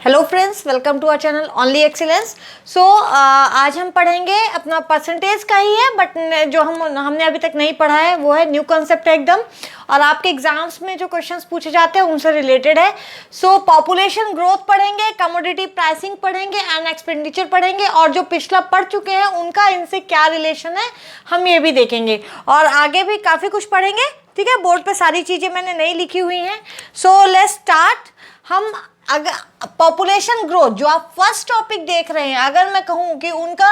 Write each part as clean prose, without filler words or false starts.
Hello friends, welcome to our channel only excellence. So आज हम पढ़ेंगे अपना परसेंटेज का ही है, बट जो हमने अभी तक नहीं पढ़ा है वो है न्यू कॉन्सेप्ट है एकदम, और आपके एग्जाम्स में जो क्वेश्चंस पूछे जाते हैं उनसे रिलेटेड है। सो पॉपुलेशन ग्रोथ पढ़ेंगे, कमोडिटी प्राइसिंग पढ़ेंगे एंड एक्सपेंडिचर पढ़ेंगे, और जो पिछला पढ़ चुके हैं उनका इनसे क्या रिलेशन है हम ये भी देखेंगे, और आगे भी काफ़ी कुछ पढ़ेंगे। ठीक है, बोर्ड पे सारी चीज़ें मैंने नहीं लिखी हुई हैं। So let's start. हम अगर पॉपुलेशन ग्रोथ जो आप फर्स्ट टॉपिक देख रहे हैं, अगर मैं कहूँ कि उनका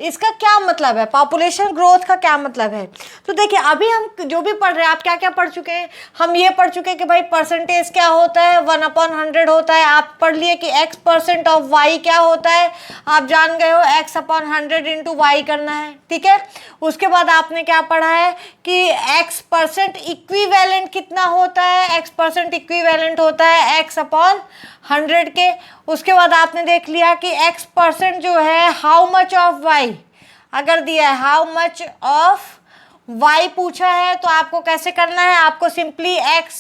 इसका क्या मतलब है, पॉपुलेशन ग्रोथ का क्या मतलब है, तो देखिए अभी हम जो भी पढ़ रहे हैं, आप क्या क्या पढ़ चुके हैं। हम ये पढ़ चुके हैं कि भाई परसेंटेज क्या होता है, 1/100 होता है। आप पढ़ लिए कि x% ऑफ y क्या होता है, आप जान गए हो x/100 इंटू वाई करना है। ठीक है, उसके बाद आपने क्या पढ़ा है कि x% इक्विवेलेंट कितना होता है, x% इक्विवेलेंट होता है x/100 के। उसके बाद आपने देख लिया कि x% जो है हाउ मच ऑफ y, अगर दिया है हाउ मच ऑफ y पूछा है तो आपको कैसे करना है, आपको सिंपली x,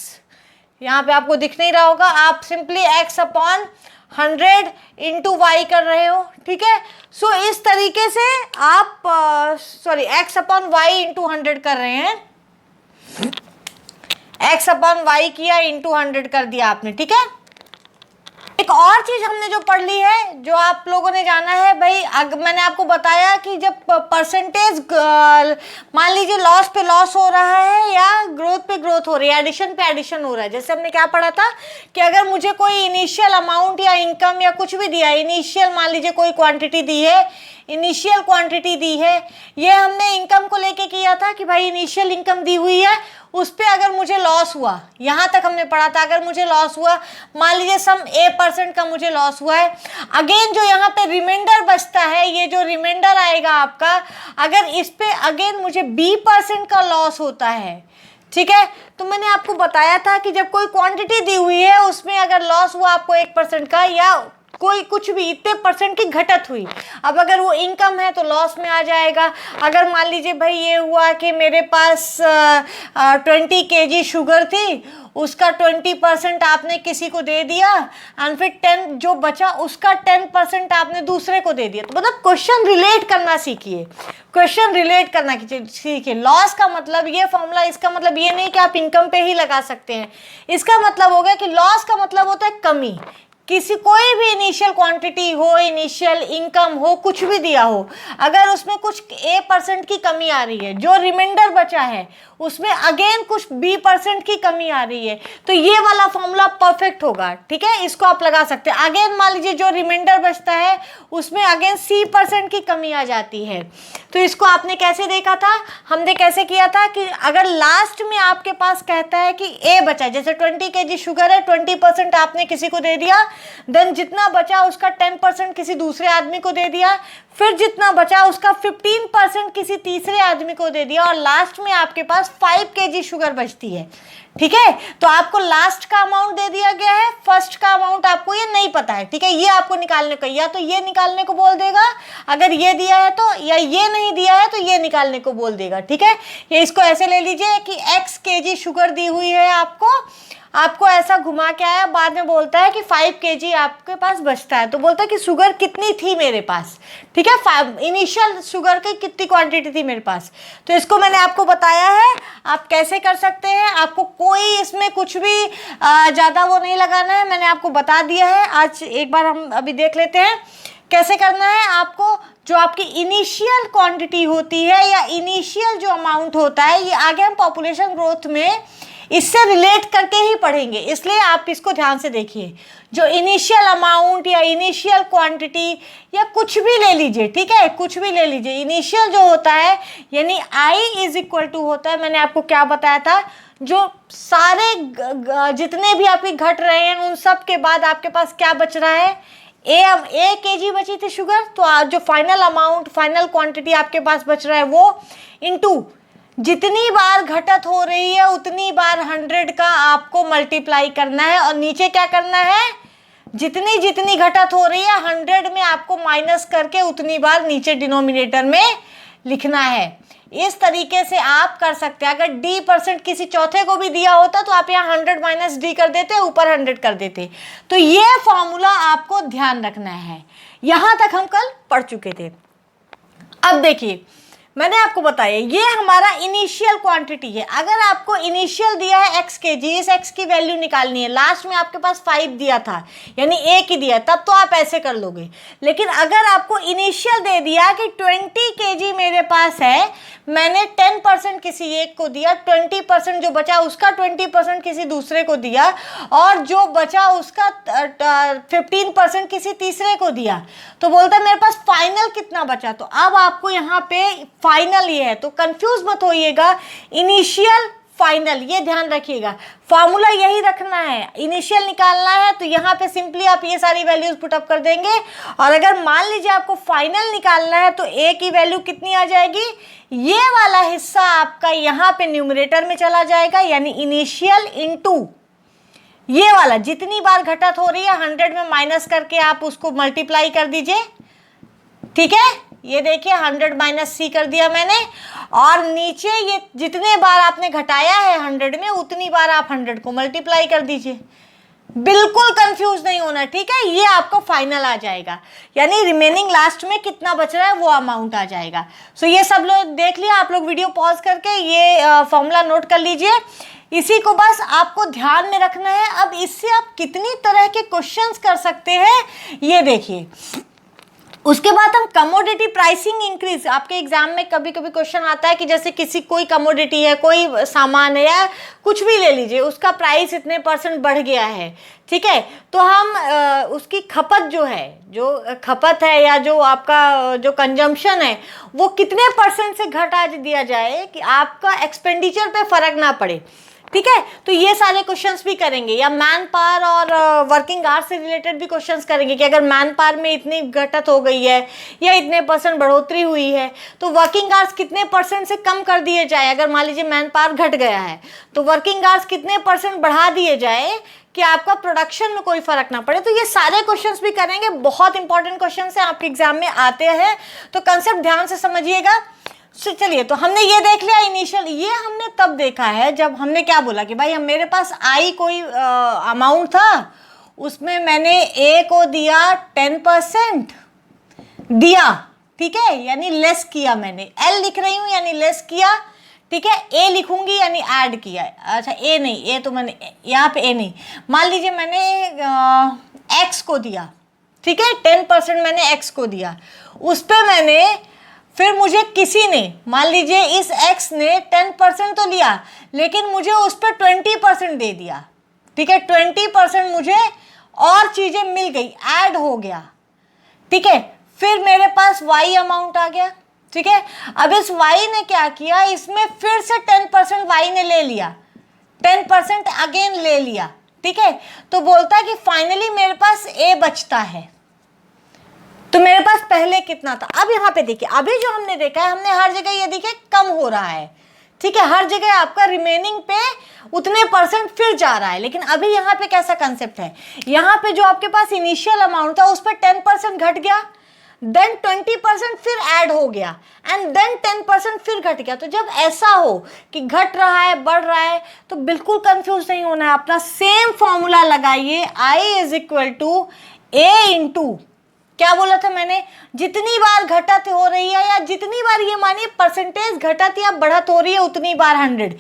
यहाँ पे आपको दिख नहीं रहा होगा, आप सिंपली x/100 इंटू वाई कर रहे हो। ठीक है, सो इस तरीके से आप x/y इंटू 100 कर रहे हैं, x/y किया इंटू 100 कर दिया आपने। ठीक है, एक और चीज हमने जो पढ़ ली है, जो आप लोगों ने जाना है भाई, मैंने आपको बताया कि जब परसेंटेज मान लीजिए लॉस पे लॉस हो रहा है या ग्रोथ पे ग्रोथ हो रही है, एडिशन पे एडिशन हो रहा है। जैसे हमने क्या पढ़ा था कि अगर मुझे कोई इनिशियल अमाउंट या इनकम या कुछ भी दिया, इनिशियल मान लीजिए कोई क्वांटिटी दी है, इनिशियल क्वांटिटी दी है, ये हमने इनकम को लेके किया था कि भाई इनिशियल इनकम दी हुई है, उस पर अगर मुझे लॉस हुआ, यहाँ तक हमने पढ़ा था, अगर मुझे लॉस हुआ, मान लीजिए सम A% का मुझे लॉस हुआ है, अगेन जो यहाँ पे रिमाइंडर बचता है, ये जो रिमाइंडर आएगा आपका, अगर इस पे अगेन मुझे B% का लॉस होता है, ठीक है, तो मैंने आपको बताया था कि जब कोई क्वांटिटी दी हुई है उसमें अगर लॉस हुआ आपको 1% का, या कोई कुछ भी इतने % की घटत हुई, अब अगर वो इनकम है तो लॉस में आ जाएगा। अगर मान लीजिए भाई ये हुआ कि मेरे पास 20 kg शुगर थी, उसका 20% आपने किसी को दे दिया, एंड फिर 10 जो बचा उसका 10% आपने दूसरे को दे दिया। तो मतलब क्वेश्चन रिलेट करना सीखिए, क्वेश्चन रिलेट करना सीखिए। लॉस का मतलब ये फॉर्मूला, इसका मतलब ये नहीं कि आप इनकम पे ही लगा सकते हैं, इसका मतलब हो गया कि लॉस का मतलब होता है कमी। किसी कोई भी इनिशियल क्वांटिटी हो, इनिशियल इनकम हो, कुछ भी दिया हो, अगर उसमें कुछ A% की कमी आ रही है, जो रिमाइंडर बचा है उसमें अगेन कुछ B% की कमी आ रही है, तो ये वाला फॉर्मूला परफेक्ट होगा। ठीक है, इसको आप लगा सकते हैं। अगेन मान लीजिए जो रिमाइंडर बचता है उसमें अगेन C% की कमी आ जाती है, तो इसको आपने कैसे देखा था, हमने कैसे किया था कि अगर लास्ट में आपके पास कहता है कि A बचा, जैसे 20 kg शुगर है, 20% आपने किसी को दे दिया, देन जितना बचा उसका 10% किसी दूसरे आदमी को दे दिया, फिर जितना बचा उसका 15% किसी तीसरे आदमी को दे दिया, और लास्ट में आपके पास 5 kg शुगर बचती है। ठीक है, तो आपको लास्ट का अमाउंट दे दिया गया है, फर्स्ट का अमाउंट आपको ये नहीं पता है। ठीक है, ये आपको निकालने को, या तो ये निकालने को बोल देगा अगर ये दिया है तो, या ये नहीं दिया है तो ये निकालने को बोल देगा। ठीक है, ये इसको ऐसे ले लीजिए कि x kg शुगर दी हुई है आपको ऐसा घुमा के आया, बाद में बोलता है कि 5 kg आपके पास बचता है, तो बोलता है कि शुगर कितनी थी मेरे पास। ठीक है, इनिशियल शुगर की कितनी क्वांटिटी थी मेरे पास, तो इसको मैंने आपको बताया है आप कैसे कर सकते हैं। आपको कोई इसमें कुछ भी ज़्यादा वो नहीं लगाना है, मैंने आपको बता दिया है। आज एक बार हम अभी देख लेते हैं कैसे करना है। आपको जो आपकी इनिशियल क्वांटिटी होती है या इनिशियल जो अमाउंट होता है, ये आगे हम पॉपुलेशन ग्रोथ में इससे रिलेट करके ही पढ़ेंगे, इसलिए आप इसको ध्यान से देखिए। जो इनिशियल अमाउंट या इनिशियल क्वांटिटी या कुछ भी ले लीजिए, ठीक है, कुछ भी ले लीजिए, इनिशियल जो होता है यानी I = होता है, मैंने आपको क्या बताया था, जो सारे जितने भी आपके घट रहे हैं उन सब के बाद आपके पास क्या बच रहा है, A kg बची थी शुगर, तो आज जो फाइनल अमाउंट, फाइनल क्वांटिटी आपके पास बच रहा है वो इंटू जितनी बार घटत हो रही है उतनी बार 100 का आपको मल्टीप्लाई करना है, और नीचे क्या करना है, जितनी जितनी घटत हो रही है 100 में आपको माइनस करके उतनी बार नीचे डिनोमिनेटर में लिखना है। इस तरीके से आप कर सकते हैं। अगर D% किसी चौथे को भी दिया होता तो आप यहाँ 100 माइनस D कर देते, ऊपर 100 कर देते। तो ये फॉर्मूला आपको ध्यान रखना है। यहाँ तक हम कल पढ़ चुके थे। अब देखिए, मैंने आपको बताया ये हमारा इनिशियल क्वांटिटी है। अगर आपको इनिशियल दिया है x kg, इस x की वैल्यू निकालनी है, लास्ट में आपके पास 5 दिया था यानी 1 ही दिया, तब तो आप ऐसे कर लोगे। लेकिन अगर आपको इनिशियल दे दिया कि 20 kg मेरे पास है, मैंने 10% किसी एक को दिया, 20% जो बचा उसका 20% किसी दूसरे को दिया, और जो बचा उसका 15% किसी तीसरे को दिया, तो बोलता है मेरे पास फाइनल कितना बचा। तो अब आपको यहाँ पे फाइनल ये है, तो कंफ्यूज मत होइएगा, इनिशियल फाइनल ये ध्यान रखिएगा। फॉर्मूला यही रखना है, इनिशियल निकालना है तो यहाँ पे सिंपली आप ये सारी वैल्यूज पुटअप कर देंगे। और अगर मान लीजिए आपको फाइनल निकालना है तो ए की वैल्यू कितनी आ जाएगी, ये वाला हिस्सा आपका यहाँ पे न्यूमरेटर में चला जाएगा, यानी इनिशियल इनटू ये वाला जितनी बार घटत हो रही है 100 में माइनस करके आप उसको मल्टीप्लाई कर दीजिए। ठीक है, ये देखिए 100 माइनस C कर दिया मैंने, और नीचे ये जितने बार आपने घटाया है 100 में उतनी बार आप 100 को मल्टीप्लाई कर दीजिए। बिल्कुल कंफ्यूज नहीं होना, ठीक है। ये आपको फाइनल आ जाएगा, यानी रिमेनिंग लास्ट में कितना बच रहा है वो अमाउंट आ जाएगा। सो ये सब लोग देख लिया, आप लोग वीडियो पॉज करके ये फॉर्मूला नोट कर लीजिए। इसी को बस आपको ध्यान में रखना है। अब इससे आप कितनी तरह के क्वेश्चंस कर सकते हैं ये देखिए। उसके बाद हम कमोडिटी प्राइसिंग इंक्रीज, आपके एग्जाम में कभी कभी क्वेश्चन आता है कि जैसे किसी कोई कमोडिटी है, कोई सामान है या कुछ भी ले लीजिए, उसका प्राइस इतने % बढ़ गया है, ठीक है, तो हम उसकी खपत जो है, जो खपत है या जो आपका जो कंजम्पशन है वो कितने % से घटा दिया जाए कि आपका एक्सपेंडिचर पे फर्क ना पड़े। ठीक है, तो ये सारे क्वेश्चंस भी करेंगे, या मैन पावर और वर्किंग आवर्स से रिलेटेड भी क्वेश्चंस करेंगे कि अगर मैन पावर में इतनी घटत हो गई है या इतने % बढ़ोतरी हुई है तो वर्किंग आवर्स कितने % से कम कर दिए जाए। अगर मान लीजिए मैन पावर घट गया है तो वर्किंग आवर्स कितने % बढ़ा दिए जाए कि आपका प्रोडक्शन में कोई फर्क ना पड़े। तो ये सारे क्वेश्चंस भी करेंगे, बहुत इंपॉर्टेंट क्वेश्चंस हैं, आपके एग्जाम में आते हैं, तो कंसेप्ट ध्यान से समझिएगा। चलिए, तो हमने ये देख लिया इनिशियल, ये हमने तब देखा है जब हमने क्या बोला कि भाई हम मेरे पास आई कोई अमाउंट था, उसमें मैंने ए को दिया 10% दिया, ठीक है, यानी लेस किया, मैंने एल लिख रही हूँ यानी लेस किया, ठीक है, ए लिखूंगी यानी ऐड किया। अच्छा ए नहीं, ए तो मैंने यहाँ पे ए नहीं, मान लीजिए मैंने एक्स को दिया, ठीक है, 10% मैंने एक्स को दिया, उस पर मैंने फिर मुझे किसी ने, मान लीजिए इस x ने 10% तो लिया लेकिन मुझे उस पर 20% दे दिया, ठीक है, 20% मुझे और चीज़ें मिल गई, ऐड हो गया, ठीक है, फिर मेरे पास y अमाउंट आ गया, ठीक है। अब इस y ने क्या किया, इसमें फिर से 10% y ने ले लिया, 10% अगेन ले लिया, ठीक है, तो बोलता है कि फाइनली मेरे पास a बचता है। तो मेरे पास पहले कितना था। अब यहाँ पे देखिए, अभी जो हमने देखा है, हमने हर जगह ये देखिए कम हो रहा है, ठीक है, हर जगह आपका रिमेनिंग पे उतने % फिर जा रहा है। लेकिन अभी यहाँ पे कैसा कंसेप्ट है, यहाँ पे जो आपके पास इनिशियल अमाउंट था उस पर 10% घट गया, देन 20% फिर ऐड हो गया, एंड देन 10% फिर घट गया। तो जब ऐसा हो कि घट रहा है बढ़ रहा है तो बिल्कुल कंफ्यूज नहीं होना है, अपना सेम फॉर्मूला लगाइए, I = A इंटू क्या बोला था मैंने, जितनी बार घटत हो रही है या जितनी बार ये मानिए % घटत या बढ़त हो रही है उतनी बार 100।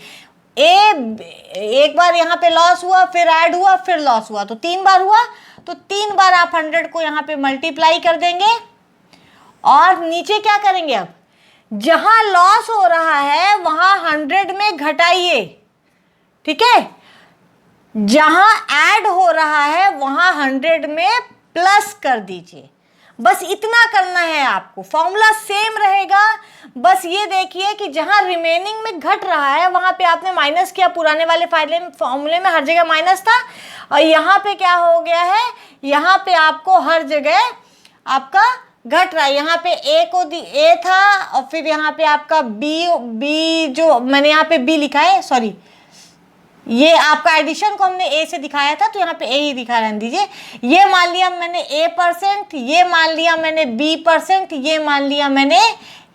एक बार यहाँ पे लॉस हुआ, फिर ऐड हुआ, फिर लॉस हुआ, तो 3 बार हुआ, तो 3 बार आप 100 को यहाँ पे मल्टीप्लाई कर देंगे और नीचे क्या करेंगे, अब जहां लॉस हो रहा है वहां 100 में घटाइए, ठीक है, जहां ऐड हो रहा है वहां 100 में प्लस कर दीजिए। बस इतना करना है आपको, फॉर्मूला सेम रहेगा, बस ये देखिए कि जहां रिमेनिंग में घट रहा है वहां पे आपने माइनस किया, पुराने वाले फॉर्मूले में हर जगह माइनस था, और यहाँ पे क्या हो गया है, यहाँ पे आपको हर जगह आपका घट रहा है। यहाँ पे ए को ए था और फिर यहाँ पे आपका बी जो मैंने यहाँ पे बी लिखा है, सॉरी ये आपका एडिशन को हमने ए से दिखाया था तो यहाँ पे ए ही दिखा रहने दीजिए। ये मान लिया मैंने A%, ये मान लिया मैंने B%, ये मान लिया मैंने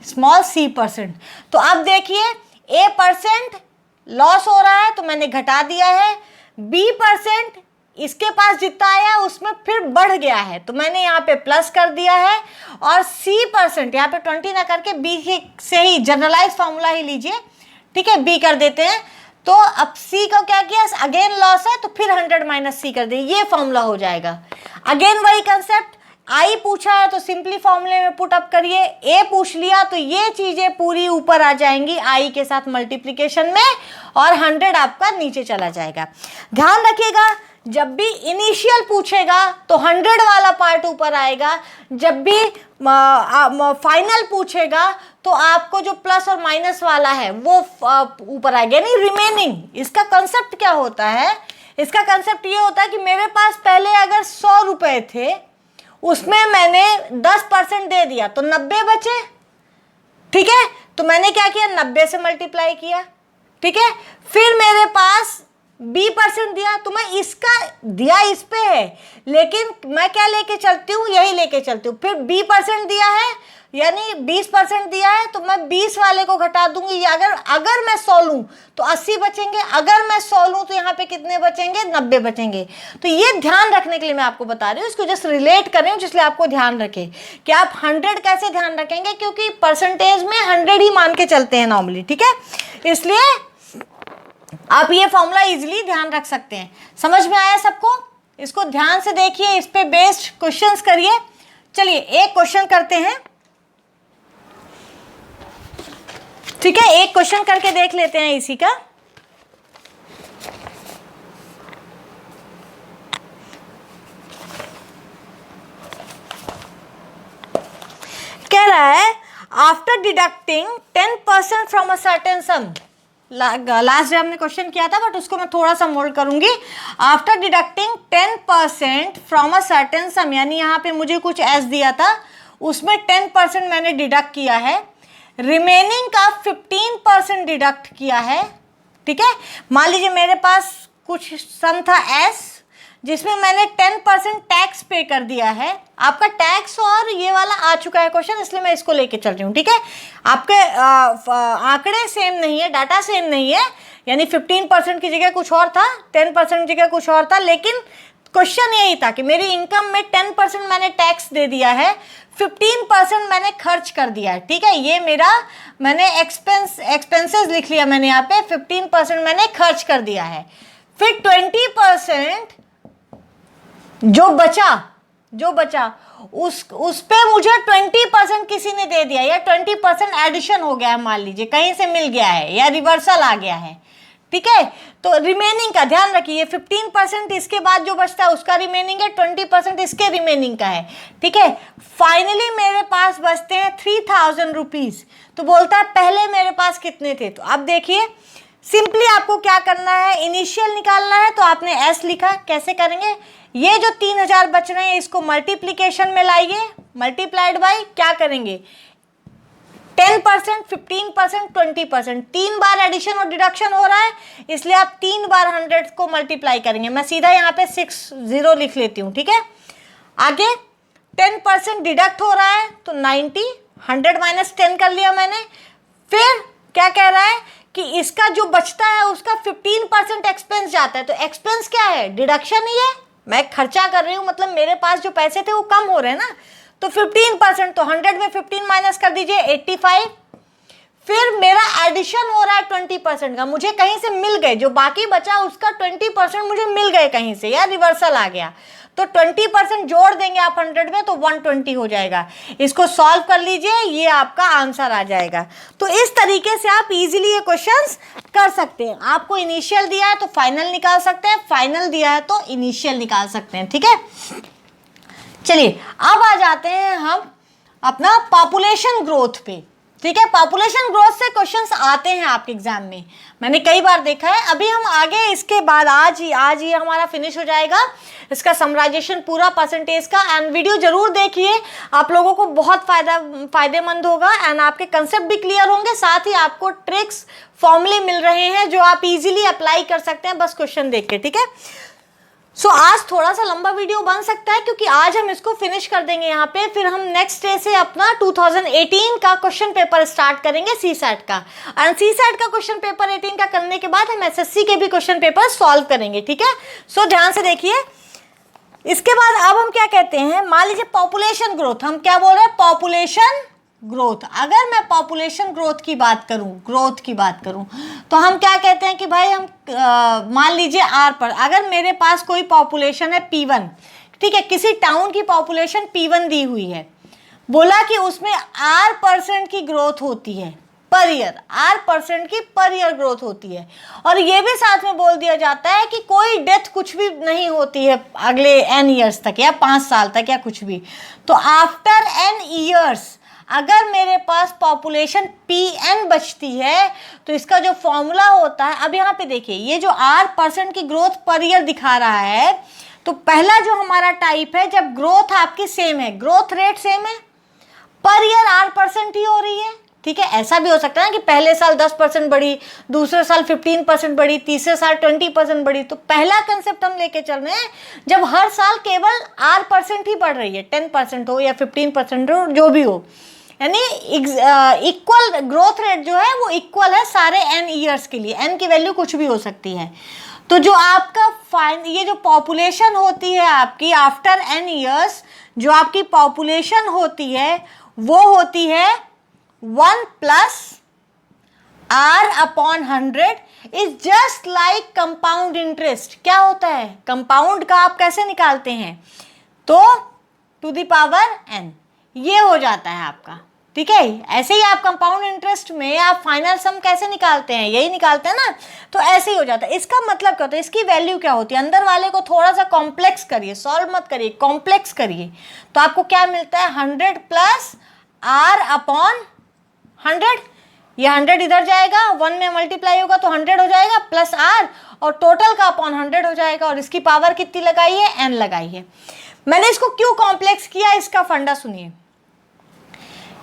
स्मॉल सी परसेंट। तो अब देखिए ए परसेंट लॉस हो रहा है तो मैंने घटा दिया है, बी परसेंट इसके पास जितना आया उसमें फिर बढ़ गया है तो मैंने यहाँ पे प्लस कर दिया है, और सी परसेंट यहाँ पे 20 ना करके बी से ही जनरलाइज फॉर्मूला ही लीजिए, ठीक है, बी कर देते हैं। तो अब सी को क्या किया, अगेन लॉस है तो फिर 100 माइनस सी कर दिए, ये फॉर्मूला हो जाएगा। अगेन वही कंसेप्ट, आई पूछा है तो सिंपली फॉर्मूले में पुट अप करिए, ए पूछ लिया तो ये चीजें पूरी ऊपर आ जाएंगी आई के साथ मल्टीप्लिकेशन में, और 100 आपका नीचे चला जाएगा। ध्यान रखिएगा जब भी इनिशियल पूछेगा तो 100 वाला पार्ट ऊपर आएगा, जब भी फाइनल पूछेगा तो आपको जो प्लस और माइनस वाला है वो ऊपर आएगा, यानी रिमेनिंग। इसका कंसेप्ट क्या होता है, इसका कंसेप्ट ये होता है कि मेरे पास पहले अगर 100 रुपए थे उसमें मैंने 10% दे दिया तो 90 बचे, ठीक है, तो मैंने क्या किया 90 से मल्टीप्लाई किया, ठीक है, फिर मेरे पास B% दिया तो मैं इसका दिया इस पे है, लेकिन मैं क्या लेके चलती हूँ, यही लेके चलती हूँ। फिर B% दिया है यानी 20% दिया है तो मैं 20 वाले को घटा दूंगी, अगर मैं 100 लूँ तो 80 बचेंगे, अगर मैं 100 लूँ तो यहाँ पे कितने बचेंगे, 90 बचेंगे। तो ये ध्यान रखने के लिए मैं आपको बता रही हूँ, इसको जस्ट रिलेट कर रही हूँ जिसलिए आपको ध्यान रखे कि आप 100 कैसे ध्यान रखेंगे, क्योंकि परसेंटेज में 100 ही मान के चलते हैं नॉर्मली, ठीक है, इसलिए आप ये फॉर्मूला इजीली ध्यान रख सकते हैं। समझ में आया सबको, इसको ध्यान से देखिए, इस पे बेस्ड क्वेश्चंस करिए। चलिए एक क्वेश्चन करते हैं, ठीक है, एक क्वेश्चन करके देख लेते हैं इसी का। कह रहा है after deducting 10% from a certain some, last day हमने क्वेश्चन किया था बट उसको मैं थोड़ा सा मोल्ड करूंगी। After deducting 10% from a certain सम, यानी यहाँ पे मुझे कुछ एस दिया था उसमें 10% मैंने डिडक्ट किया है, रिमेनिंग का 15% डिडक्ट किया है, ठीक है। मान लीजिए मेरे पास कुछ सम था एस जिसमें मैंने 10% टैक्स पे कर दिया है, आपका टैक्स और ये वाला आ चुका है क्वेश्चन, इसलिए मैं इसको लेके चल रही हूँ, ठीक है। आपके आंकड़े सेम नहीं है, डाटा सेम नहीं है, यानी 15% की जगह कुछ और था, 10% की जगह कुछ और था, लेकिन क्वेश्चन यही था कि मेरी इनकम में 10% मैंने टैक्स दे दिया है, 15% मैंने खर्च कर दिया है, ठीक है, ये मेरा मैंने एक्सपेंसेस लिख लिया मैंने यहाँ पे, 15% मैंने खर्च कर दिया है, फिर 20% जो बचा उस पे मुझे 20% किसी ने दे दिया, या 20% एडिशन हो गया है, मान लीजिए कहीं से मिल गया है या रिवर्सल आ गया है, ठीक है। तो रिमेनिंग का ध्यान रखिए, 15% इसके बाद जो बचता है उसका रिमेनिंग है, 20% इसके रिमेनिंग का है, ठीक है। फाइनली मेरे पास बचते हैं 3000 रुपीज। तो बोलता है पहले मेरे पास कितने थे, तो अब देखिए सिंपली आपको क्या करना है, इनिशियल निकालना है, तो आपने एस लिखा, कैसे करेंगे, ये जो 3000 बच रहे हैं इसको मल्टीप्लीकेशन में लाइए, मल्टीप्लाइड बाय क्या करेंगे 10%, 15%, 20%, 3 बार एडिशन और डिडक्शन हो रहा है, इसलिए आप 3 बार 100 को मल्टीप्लाई करेंगे। मैं सीधा यहाँ पे 60 लिख लेती हूँ, ठीक है। आगे 10% डिडक्ट हो रहा है तो 90, 100 माइनस 10 कर लिया मैंने। फिर क्या कह रहा है कि इसका जो बचता है उसका 15% एक्सपेंस जाता है, तो एक्सपेंस क्या है, डिडक्शन ही है, मैं खर्चा कर रही हूँ, मतलब मेरे पास जो पैसे थे वो कम हो रहे हैं ना, तो 15%, तो 100 में 15 माइनस कर दीजिए 85। फिर मेरा एडिशन हो रहा है 20% का, मुझे कहीं से मिल गए, जो बाकी बचा उसका 20% मुझे मिल गए कहीं से, या रिवर्सल आ गया, तो 20% जोड़ देंगे आप 100 में तो 120 हो जाएगा। इसको सॉल्व कर लीजिए, ये आपका आंसर आ जाएगा। तो इस तरीके से आप इजीली ये क्वेश्चंस कर सकते हैं। आपको इनिशियल दिया है तो फाइनल निकाल सकते हैं, फाइनल दिया है तो इनिशियल निकाल सकते हैं, ठीक है। चलिए अब आ जाते हैं हम अपना पॉपुलेशन ग्रोथ पे, ठीक है। पॉपुलेशन ग्रोथ से क्वेश्चंस आते हैं आपके एग्जाम में, मैंने कई बार देखा है। अभी हम आगे इसके बाद आज ही हमारा फिनिश हो जाएगा इसका समराइजेशन पूरा परसेंटेज का, एंड वीडियो जरूर देखिए, आप लोगों को बहुत फायदेमंद होगा, एंड आपके कंसेप्ट भी क्लियर होंगे, साथ ही आपको ट्रिक्स फॉर्मूले मिल रहे हैं जो आप इजीली अप्लाई कर सकते हैं बस क्वेश्चन देख के, ठीक है। सो आज थोड़ा सा लंबा वीडियो बन सकता है क्योंकि आज हम इसको फिनिश कर देंगे यहाँ पे, फिर हम नेक्स्ट डे से अपना 2018 का क्वेश्चन पेपर स्टार्ट करेंगे सीसैट का। एंड सीसैट का क्वेश्चन पेपर 18 का करने के बाद हम एसएससी के भी क्वेश्चन पेपर सॉल्व करेंगे, ठीक है। सो ध्यान से देखिए, इसके बाद अब हम क्या कहते हैं, मान लीजिए पॉपुलेशन ग्रोथ, हम क्या बोल रहे हैं, पॉपुलेशन ग्रोथ। अगर मैं पॉपुलेशन ग्रोथ की बात करूं, तो हम क्या कहते हैं कि भाई हम मान लीजिए आर पर, अगर मेरे पास कोई पॉपुलेशन है P1, ठीक है, किसी टाउन की पॉपुलेशन P1 दी हुई है, बोला कि उसमें R% की ग्रोथ होती है पर ईयर, R% की पर ईयर ग्रोथ होती है, और ये भी साथ में बोल दिया जाता है कि कोई डेथ कुछ भी नहीं होती है अगले n ईयर्स तक या 5 साल तक या कुछ भी। तो आफ्टर n ईयर्स अगर मेरे पास पॉपुलेशन Pn बचती है तो इसका जो फॉर्मूला होता है, अब यहाँ पे देखिए ये जो R% की ग्रोथ पर ईयर दिखा रहा है, तो पहला जो हमारा टाइप है, जब ग्रोथ आपकी सेम है, ग्रोथ रेट सेम है, पर ईयर R% ही हो रही है, ठीक है। ऐसा भी हो सकता है कि पहले साल 10% बढ़ी, दूसरे साल 15% बढ़ी, तीसरे साल 20% बढ़ी। तो पहला कंसेप्ट हम लेके चल रहे हैं जब हर साल केवल R% ही बढ़ रही है, 10% हो या 15% हो, जो भी हो, यानी इक्वल ग्रोथ रेट जो है वो इक्वल है सारे n ईयर्स के लिए, n की वैल्यू कुछ भी हो सकती है। तो जो आपका ये जो पॉपुलेशन होती है आपकी आफ्टर n ईयर्स, जो आपकी पॉपुलेशन होती है वो होती है 1 plus R/100 is just like compound interest. क्या होता है, कंपाउंड का आप कैसे निकालते हैं, तो टू द पावर n, ये हो जाता है आपका, ठीक है। ऐसे ही आप कंपाउंड इंटरेस्ट में आप फाइनल सम कैसे निकालते हैं, यही निकालते हैं ना, तो ऐसे ही हो जाता है। इसका मतलब क्या होता है, इसकी वैल्यू क्या होती है, अंदर वाले को थोड़ा सा कॉम्प्लेक्स करिए, सॉल्व मत करिए, कॉम्प्लेक्स करिए, तो आपको क्या मिलता है, 100 प्लस R/100, ये 100 इधर जाएगा, 1 में मल्टीप्लाई होगा तो 100 हो जाएगा, प्लस R, और टोटल का अपॉन 100 हो जाएगा, और इसकी पावर कितनी लगाई है, n लगाई है। मैंने इसको क्यों कॉम्प्लेक्स किया, इसका फंडा सुनिए।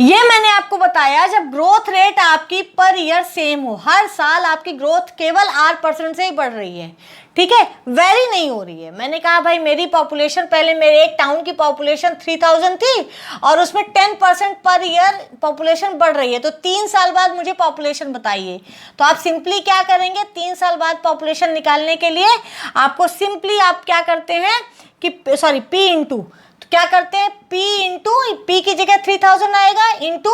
ये मैंने आपको बताया, जब ग्रोथ रेट आपकी पर ईयर सेम हो, हर साल आपकी ग्रोथ केवल R% से ही बढ़ रही है, ठीक है, वेरी नहीं हो रही है। मैंने कहा भाई मेरी पॉपुलेशन, पहले मेरे एक टाउन की पॉपुलेशन 3000 थी और उसमें 10% पर ईयर पॉपुलेशन बढ़ रही है, तो 3 साल बाद मुझे पॉपुलेशन बताइए। तो आप सिंपली क्या करेंगे, 3 साल बाद पॉपुलेशन निकालने के लिए आपको सिंपली आप क्या करते हैं कि सॉरी P इंटू, तो क्या करते हैं, P की जगह 3000 आएगा, इंटू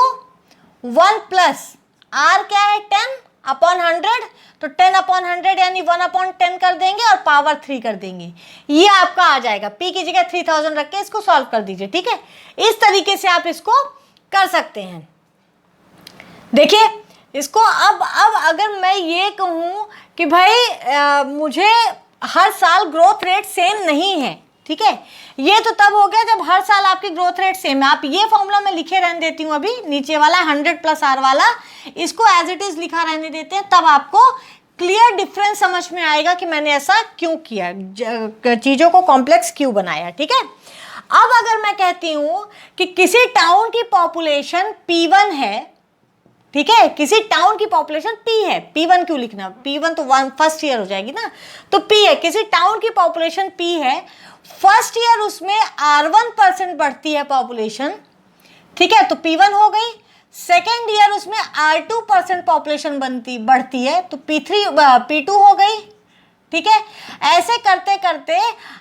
1 प्लस R क्या है 10/100, तो 10/100 यानी 1/10 कर देंगे और पावर 3 कर देंगे, ये आपका आ जाएगा। P की जगह 3000 रख के इसको सॉल्व कर दीजिए, ठीक है। इस तरीके से आप इसको कर सकते हैं। देखिए इसको अब अगर मैं ये कहूँ कि भाई मुझे हर साल ग्रोथ रेट सेम नहीं है, ठीक है, ये तो तब हो गया जब हर साल आपकी ग्रोथ रेट सेम है। आप ये फॉर्मूला मैं लिखे रहने देती हूँ, अभी नीचे वाला 100 प्लस R वाला, इसको एज इट इज लिखा रहने देते हैं, तब आपको क्लियर डिफरेंस समझ में आएगा कि मैंने ऐसा क्यों किया, चीज़ों को कॉम्प्लेक्स क्यों बनाया, ठीक है। अब अगर मैं कहती हूँ कि किसी टाउन की पॉपुलेशन P1 है, ठीक है, किसी टाउन की पॉपुलेशन P है, P1 क्यों लिखना, P1 तो फर्स्ट ईयर हो जाएगी ना, तो P है, किसी टाउन की पॉपुलेशन P है, फर्स्ट ईयर उसमें R1% बढ़ती है पॉपुलेशन, ठीक है, तो P1 हो गई, सेकेंड ईयर उसमें R2% पॉपुलेशन बढ़ती है, तो P2 हो गई, ठीक है। ऐसे करते करते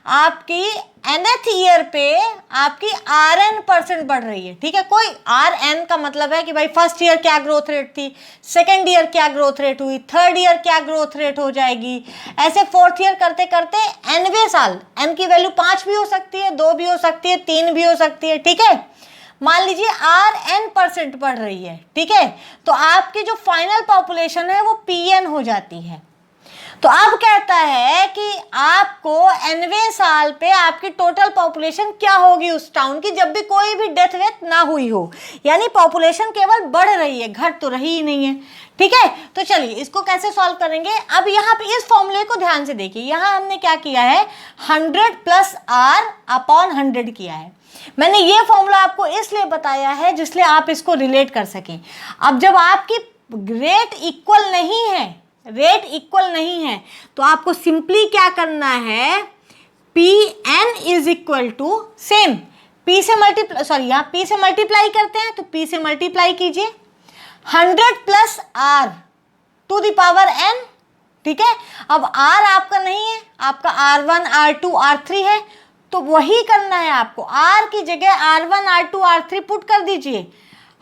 आपकी nth ईयर पे आपकी Rn% बढ़ रही है, ठीक है। कोई Rn का मतलब है कि भाई फर्स्ट ईयर क्या ग्रोथ रेट थी, सेकेंड ईयर क्या ग्रोथ रेट हुई, थर्ड ईयर क्या ग्रोथ रेट हो जाएगी, ऐसे फोर्थ ईयर करते करते nवें साल n की वैल्यू 5 भी हो सकती है, 2 भी हो सकती है, 3 भी हो सकती है, ठीक है। मान लीजिए Rn% बढ़ रही है, ठीक है, तो आपकी जो फाइनल पॉपुलेशन है वो Pn हो जाती है। तो अब कहता है कि आपको nवें साल पे आपकी टोटल पॉपुलेशन क्या होगी उस टाउन की, जब भी कोई भी डेथ वेथ ना हुई हो, यानी पॉपुलेशन केवल बढ़ रही है, घट तो रही ही नहीं है, ठीक है। तो चलिए इसको कैसे सॉल्व करेंगे। अब यहाँ पे इस फॉर्मूले को ध्यान से देखिए, यहाँ हमने क्या किया है, 100 प्लस R/100 किया है। मैंने ये फॉर्मूला आपको इसलिए बताया है जिसलिए आप इसको रिलेट कर सकें। अब जब आपकी रेट इक्वल नहीं है, तो आपको सिंपली क्या करना है, P N is equal to same, P से मल्टीप्लाई, सॉरी यहाँ पी से मल्टीप्लाई करते हैं तो पी से मल्टीप्लाई कीजिए 100 plus R to the power N, ठीक है। अब r आपका नहीं है, आपका R1 R2 R3 है, तो वही करना है आपको, r की जगह R1 R2 R3 पुट कर दीजिए।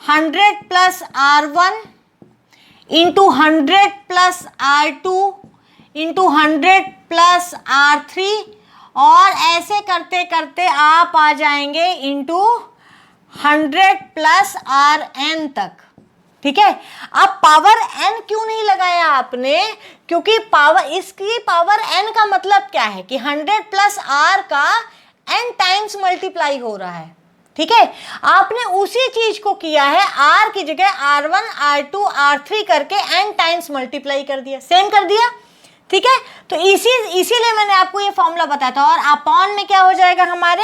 100 plus R1 into 100 plus R2 into 100 plus R3, और ऐसे करते करते आप आ जाएंगे इंटू 100 प्लस RN तक, ठीक है। अब पावर n क्यों नहीं लगाया आपने, क्योंकि पावर, इसकी पावर n का मतलब क्या है कि 100 प्लस r का n टाइम्स मल्टीप्लाई हो रहा है, ठीक है। आपने उसी चीज को किया है, r की जगह R1 R2 R3 करके n टाइम्स मल्टीप्लाई कर दिया, सेम कर दिया, ठीक है। तो इसीलिए मैंने आपको ये फॉर्मूला बताया था। और अपॉन में क्या हो जाएगा हमारे,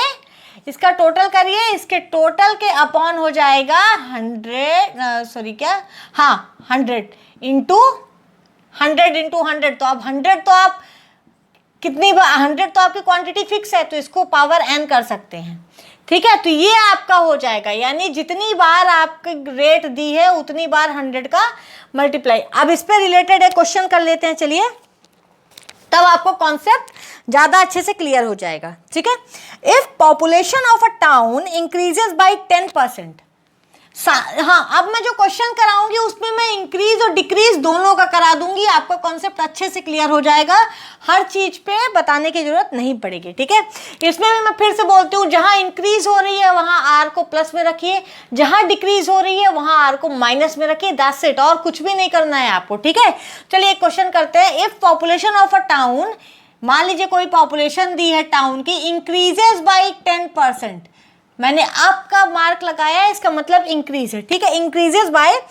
इसका टोटल करिए, इसके टोटल के अपॉन हो जाएगा 100, सॉरी क्या, हाँ 100 इंटू 100, तो अब 100 तो आप कितनी बार, 100 तो आपकी क्वांटिटी फिक्स है, तो इसको पावर n कर सकते हैं, ठीक है। तो ये आपका हो जाएगा, यानी जितनी बार आपकी रेट दी है उतनी बार 100 का मल्टीप्लाई। अब इस पे रिलेटेड एक क्वेश्चन कर लेते हैं, चलिए, तब आपको कॉन्सेप्ट ज्यादा अच्छे से क्लियर हो जाएगा, ठीक है। If population of a town increases by 10%, हाँ, अब मैं जो क्वेश्चन कराऊंगी उसमें मैं इंक्रीज और डिक्रीज दोनों का करा दूंगी, आपका कॉन्सेप्ट अच्छे से क्लियर हो जाएगा, हर चीज पे बताने की जरूरत नहीं पड़ेगी, ठीक है। इसमें भी मैं फिर से बोलती हूँ, जहां इंक्रीज हो रही है वहां आर को प्लस में रखिए, जहां डिक्रीज हो रही है वहां आर को माइनस में रखिए, दैट्स इट, और कुछ भी नहीं करना है आपको, ठीक है। चलिए एक क्वेश्चन करते हैं। If population of a town, मान लीजिए कोई पॉपुलेशन दी है टाउन की, इंक्रीजेस बाई 10%, मैंने आपका मार्क लगाया है, इसका मतलब इंक्रीज है, ठीक है। Increases by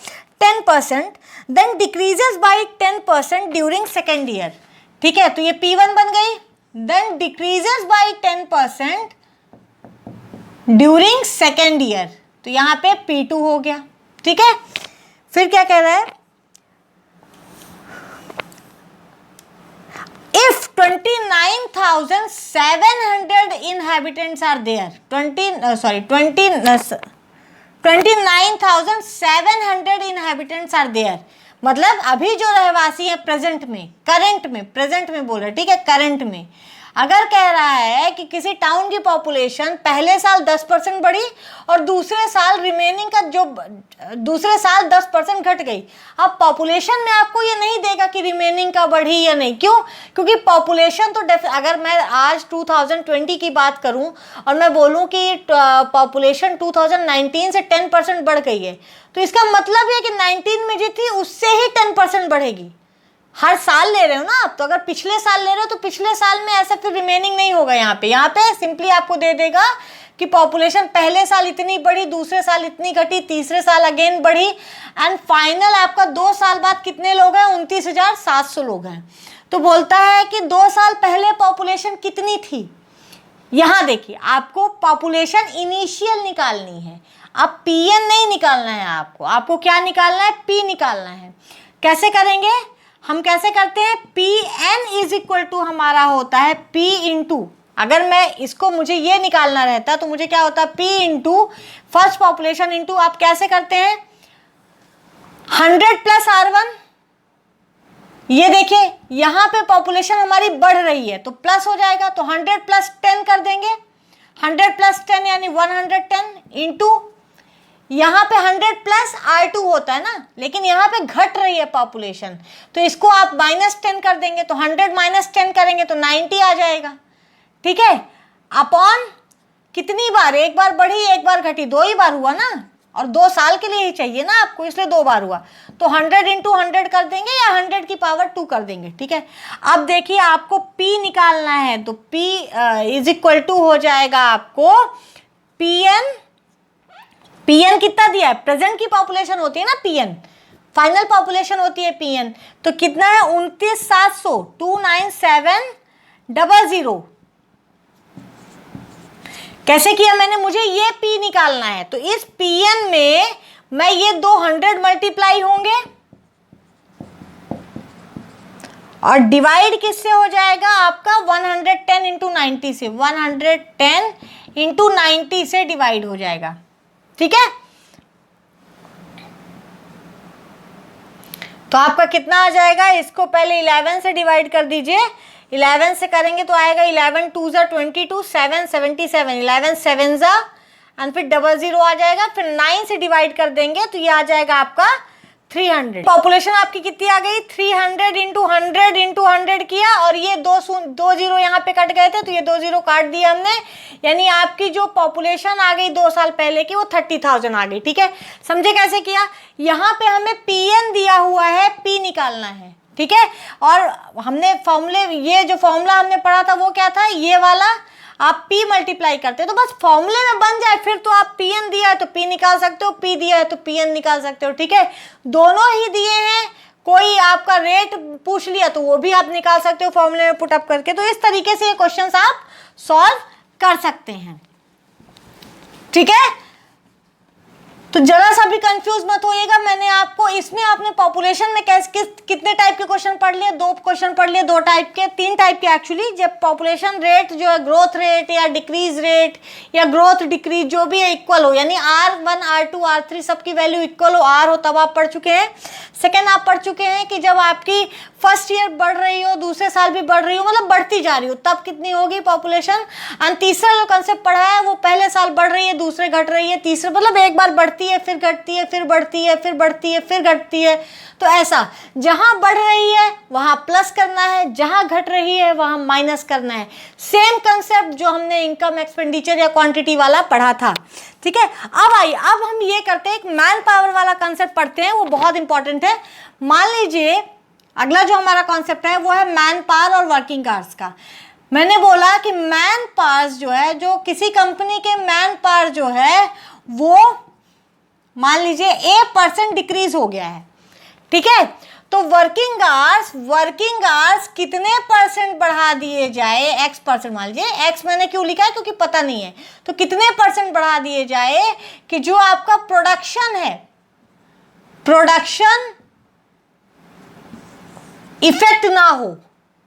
10%, then decreases by 10% during second year, ठीक है। तो ये P1 बन गई, then decreases by 10% during second year, तो यहाँ पे P2 हो गया, ठीक है। फिर क्या कह रहा है, if 29,700 inhabitants are there, 29,700 inhabitants are there, मतलब अभी जो रहवासी है प्रेजेंट में बोल रहे, ठीक है, करंट में, अगर कह रहा है कि किसी टाउन की पॉपुलेशन पहले साल 10% बढ़ी और दूसरे साल रिमेनिंग का जो दूसरे साल 10% घट गई, अब पॉपुलेशन में आपको ये नहीं देगा कि रिमेनिंग का बढ़ी या नहीं, क्यों, क्योंकि पॉपुलेशन तो अगर मैं आज 2020 की बात करूं और मैं बोलूं कि पॉपुलेशन 2019 से 10% बढ़ गई है, तो इसका मतलब ये कि 19 में जो थी उससे ही 10% बढ़ेगी। हर साल ले रहे हो ना आप, तो अगर पिछले साल ले रहे हो तो पिछले साल में ऐसा फिर रिमेनिंग नहीं होगा। यहाँ पे सिंपली आपको दे देगा कि पॉपुलेशन पहले साल इतनी बढ़ी, दूसरे साल इतनी घटी, तीसरे साल अगेन बढ़ी, एंड फाइनल आपका 2 साल बाद कितने लोग हैं, 29,700 लोग हैं। तो बोलता है कि 2 साल पहले पॉपुलेशन कितनी थी, यहाँ देखिए आपको पॉपुलेशन इनिशियल निकालनी है, अब PN नहीं निकालना है, आपको क्या निकालना है, P निकालना है। कैसे करेंगे, हम कैसे करते हैं, PN इज इक्वल टू हमारा होता है P इंटू, अगर मैं इसको, मुझे ये निकालना रहता तो मुझे क्या होता, P into first population into, आप कैसे करते हैं, 100 प्लस R1, ये देखिए यहाँ पे पॉपुलेशन हमारी बढ़ रही है तो प्लस हो जाएगा, तो 100 प्लस 10 कर देंगे, 100 प्लस 10 यानी 110 इंटू, यहाँ पे 100 प्लस R2 होता है ना, लेकिन यहाँ पे घट रही है पॉपुलेशन, तो इसको आप -10 कर देंगे, तो 100 माइनस 10 करेंगे तो 90 आ जाएगा, ठीक है। अपॉन कितनी बार, एक बार बढ़ी एक बार घटी, 2 ही बार हुआ ना, और 2 साल के लिए ही चाहिए ना आपको, इसलिए 2 बार हुआ, तो 100 इंटू 100 कर देंगे या 100 की पावर 2 कर देंगे, ठीक है। अब देखिए आपको P निकालना है, तो P इज इक्वल टू हो जाएगा आपको PN कितना दिया है, प्रेजेंट की पॉपुलेशन होती है ना PN, फाइनल पॉपुलेशन होती है PN, तो कितना है 29,700, 29700। कैसे किया मैंने, मुझे ये P निकालना है, तो इस PN में मैं ये 200 मल्टीप्लाई होंगे और डिवाइड किससे हो जाएगा आपका 110 इंटू 90 से, 110 इंटू 90 से डिवाइड हो जाएगा, ठीक है। तो आपका कितना आ जाएगा, इसको पहले 11 से डिवाइड कर दीजिए, 11 से करेंगे तो आएगा 11 2 ज़ा 22, 7 77, 11 7 ज़ा एंड फिर 00 आ जाएगा, फिर 9 से डिवाइड कर देंगे तो ये आ जाएगा आपका 300। पॉपुलेशन आपकी कितनी आ गई, 300 इंटू 100 इंटू 100 किया, और ये दो जीरो यहाँ पे कट गए थे तो ये 2 जीरो काट दिया हमने, यानी आपकी जो पॉपुलेशन आ गई 2 साल पहले की वो 30,000 आ गई, ठीक है। समझे कैसे किया, यहाँ पे हमें PN दिया हुआ है, P निकालना है, ठीक है। और हमने फॉर्मूले, ये जो फॉर्मूला हमने पढ़ा था वो क्या था, ये वाला आप P मल्टीप्लाई करते हो तो बस फॉर्मूले में बन जाए, फिर तो आप PN दिया है तो P निकाल सकते हो, P दिया है तो PN निकाल सकते हो, ठीक है। दोनों ही दिए हैं, कोई आपका रेट पूछ लिया तो वो भी आप निकाल सकते हो फॉर्मूले में पुट अप करके। तो इस तरीके से ये क्वेश्चंस आप सॉल्व कर सकते हैं, ठीक है। तो जरा सा भी कंफ्यूज मत होइएगा, मैंने आपको इसमें आपने पॉपुलेशन में कितने टाइप के क्वेश्चन पढ़ लिए, 2 क्वेश्चन पढ़ लिए, 2 टाइप के, 3 टाइप के एक्चुअली। जब पॉपुलेशन रेट जो है ग्रोथ रेट या डिक्रीज रेट या ग्रोथ डिक्रीज जो भी है इक्वल हो, यानी R1 R2 R3 सबकी वैल्यू इक्वल हो, R हो, तब आप पढ़ चुके हैं। सेकेंड आप पढ़ चुके हैं कि जब आपकी फर्स्ट ईयर बढ़ रही हो, दूसरे साल भी बढ़ रही हो, मतलब बढ़ती जा रही हो, तब कितनी होगी पॉपुलेशन। और तीसरा जो कंसेप्ट पढ़ा है वो पहले साल बढ़ रही है, दूसरे घट रही है, तीसरे मतलब एक बार बढ़ती है फिर घटती है, फिर बढ़ती है, फिर बढ़ती है, फिर घटती है। तो ऐसा जहां बढ़ रही है वहां प्लस करना है, जहां घट रही है वहां माइनस करना है। सेम कंसेप्ट जो हमने इनकम एक्सपेंडिचर या क्वांटिटी वाला पढ़ा था, ठीक है। अब आइए, अब हम ये करते हैं, एक मैन पावर वाला कंसेप्ट पढ़ते हैं, वो बहुत इंपॉर्टेंट है। मान लीजिए अगला जो हमारा कॉन्सेप्ट है वो है मैन पावर और वर्किंग आवर्स का। मैंने बोला कि मैन पावर जो है, जो किसी कंपनी के मैन पावर जो है वो मान लीजिए A% डिक्रीज हो गया है, ठीक है। तो वर्किंग आवर्स कितने % बढ़ा दिए जाए, X%, मान लीजिए X मैंने क्यों लिखा है क्योंकि पता नहीं है, तो कितने % बढ़ा दिए जाए कि जो आपका प्रोडक्शन है, प्रोडक्शन इफेक्ट ना हो,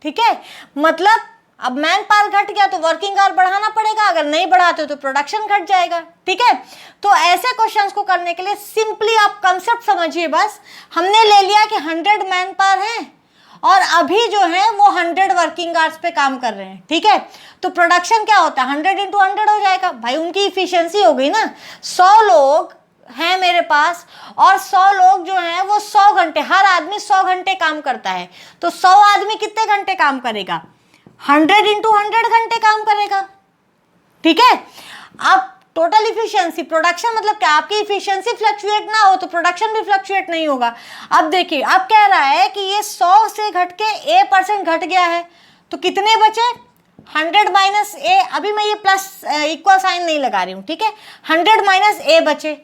ठीक है। मतलब अब मैन पावर घट गया तो वर्किंग आवर बढ़ाना पड़ेगा, अगर नहीं बढ़ाते तो प्रोडक्शन घट जाएगा, ठीक है। तो ऐसे क्वेश्चंस को करने के लिए सिंपली आप कंसेप्ट समझिए बस। हमने ले लिया कि 100 मैन पावर है और अभी जो है वो 100 वर्किंग आवर्स पे काम कर रहे हैं, ठीक है। तो प्रोडक्शन क्या होता है, 100 इंटू 100 हो जाएगा भाई, उनकी इफिशियंसी हो गई ना। 100 लोग हैं मेरे पास और 100 लोग जो हैं वो 100 घंटे, हर आदमी 100 घंटे काम करता है, तो 100 आदमी कितने घंटे काम करेगा, 100 इंटू 100 घंटे काम करेगा, ठीक है। अब टोटल इफिशियंसी, प्रोडक्शन मतलब क्या, आपकी इफिशियंसी फ्लक्चुएट ना हो तो प्रोडक्शन भी फ्लक्चुएट नहीं होगा। अब देखिए, अब कह रहा है कि ये 100 से घट के A% घट गया है, तो कितने बचे, 100 माइनस A, अभी मैं ये प्लस इक्वल साइन नहीं लगा रही हूँ, ठीक है। 100 माइनस A बचे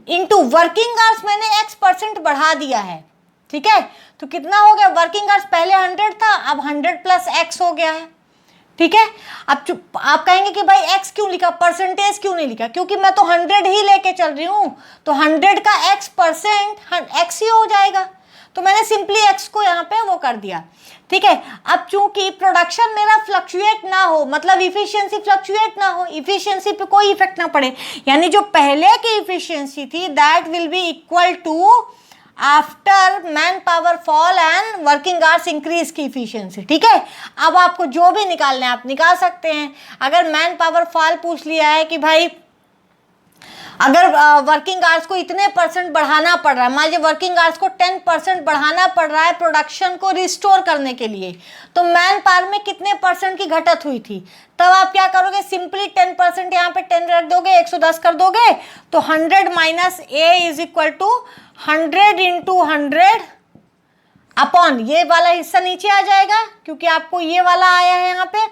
इंटू वर्किंग आवर्स मैंने X% बढ़ा दिया है, ठीक है। तो कितना हो गया, वर्किंग आवर्स पहले 100 था, अब 100 प्लस X हो गया है, ठीक है। अब आप कहेंगे कि भाई X क्यों लिखा, परसेंटेज क्यों नहीं लिखा, क्योंकि मैं तो 100 ही लेके चल रही हूँ, तो 100 का X% X ही हो जाएगा, तो मैंने सिंपली X को यहाँ पे वो कर दिया, ठीक है। अब चूंकि प्रोडक्शन मेरा फ्लक्चुएट ना हो, मतलब इफिशियंसी फ्लक्चुएट ना हो, इफिशियंसी पे कोई इफेक्ट ना पड़े, यानी जो पहले की इफिशियंसी थी that will be equal to after man power fall and working hours increase की इफिशियंसी, ठीक है। अब आपको जो भी निकालना है आप निकाल सकते हैं। अगर मैन पावर फॉल पूछ लिया है कि भाई अगर वर्किंग आवर्स को इतने % बढ़ाना पड़ रहा है, मान लीजिए वर्किंग आवर्स को 10% बढ़ाना पड़ रहा है प्रोडक्शन को रिस्टोर करने के लिए, तो मैन पावर में कितने % की घटत हुई थी, तब आप क्या करोगे, सिंपली 10% यहाँ पे 10 रख दोगे, 110 कर दोगे, तो 100 minus A is equal to 100 into 100 upon ये वाला हिस्सा नीचे आ जाएगा क्योंकि आपको ये वाला आया है यहाँ पे,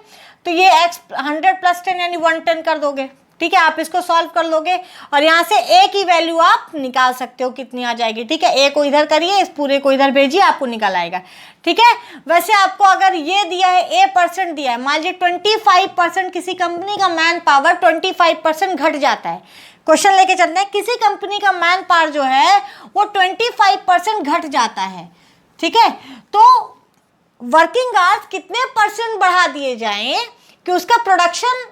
तो ये X 100 प्लस 10 यानी 110 कर दोगे, ठीक है। आप इसको सॉल्व कर लोगे और यहाँ से A की वैल्यू आप निकाल सकते हो कितनी आ जाएगी, ठीक है। A को इधर करिए, इस पूरे को इधर भेजिए, आपको निकल आएगा, ठीक है। वैसे आपको अगर ये दिया है A% दिया है, मान लीजिए 25% किसी कंपनी का मैन पावर 25% घट जाता है, क्वेश्चन लेके चलते हैं, किसी कंपनी का मैन पावर जो है वो 25% घट जाता है, ठीक है। तो वर्किंग आवर्स कितने परसेंट बढ़ा दिए जाएं कि उसका प्रोडक्शन